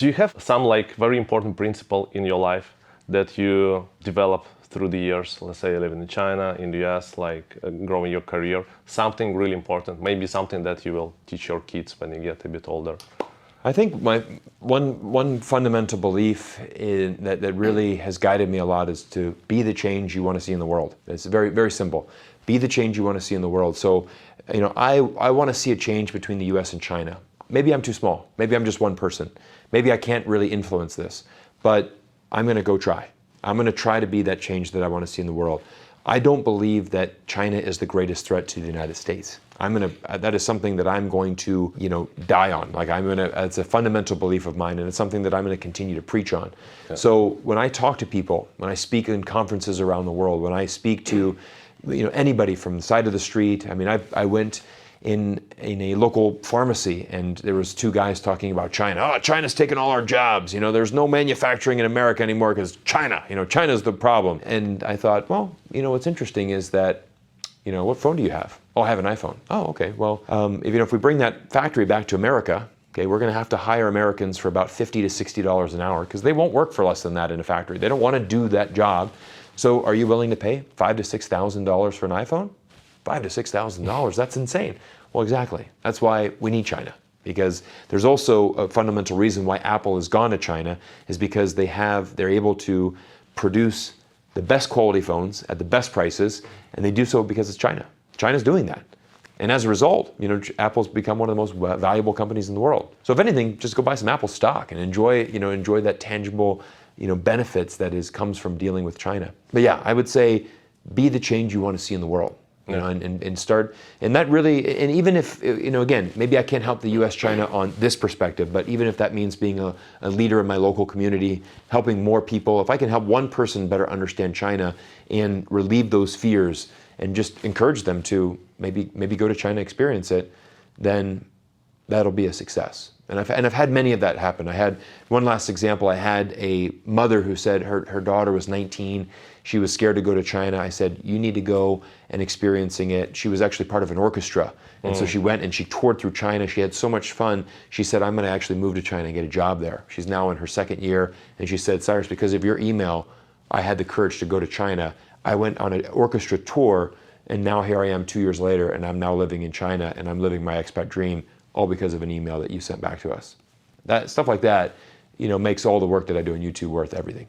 Do you have some like very important principle in your life that you develop through the years? Let's say living in China, in the US, like growing your career, something really important, maybe something that you will teach your kids when you get a bit older. I think my one fundamental belief that really has guided me a lot is to be the change you want to see in the world. It's very, very simple. Be the change you want to see in the world. So, I want to see a change between the US and China. Maybe I'm too small. Maybe I'm just one person. Maybe I can't really influence this, but I'm going to go try. I'm going to try to be that change that I want to see in the world. I don't believe that China is the greatest threat to the United States. That is something that I'm going to, die on. It's a fundamental belief of mine, and it's something that I'm going to continue to preach on. Yeah. So when I talk to people, when I speak in conferences around the world, when I speak to, anybody from the side of the street, I went in a local pharmacy, and there was two guys talking about China. Oh, China's taking all our jobs. There's no manufacturing in America anymore because China. China's the problem. And I thought, well, what's interesting is that, what phone do you have? Oh, I have an iPhone. Oh, okay. Well, if we bring that factory back to America, okay, we're going to have to hire Americans for about $50 to $60 an hour because they won't work for less than that in a factory. They don't want to do that job. So, are you willing to pay $5,000 to $6,000 for an iPhone? $5,000 to $6,000, that's insane. Well, exactly. That's why we need China, because there's also a fundamental reason why Apple has gone to China is because they're able to produce the best quality phones at the best prices, and they do so because it's China. China's doing that. And as a result, Apple's become one of the most valuable companies in the world. So if anything, just go buy some Apple stock and enjoy that tangible, benefits that comes from dealing with China. But yeah, I would say be the change you want to see in the world. And start, and that really, and even if, again, maybe I can't help the US, China on this perspective, but even if that means being a leader in my local community, helping more people, if I can help one person better understand China and relieve those fears and just encourage them to maybe go to China, experience it, then that'll be a success. And I've had many of that happen. I had one last example. I had a mother who said her daughter was 19. She was scared to go to China. I said, you need to go and experiencing it. She was actually part of an orchestra. And so she went and she toured through China. She had so much fun. She said, I'm going to actually move to China and get a job there. She's now in her second year. And she said, Cyrus, because of your email, I had the courage to go to China. I went on an orchestra tour, and now here I am 2 years later, and I'm now living in China, and I'm living my expat dream, all because of an email that you sent back to us. That stuff like that, makes all the work that I do on YouTube worth everything.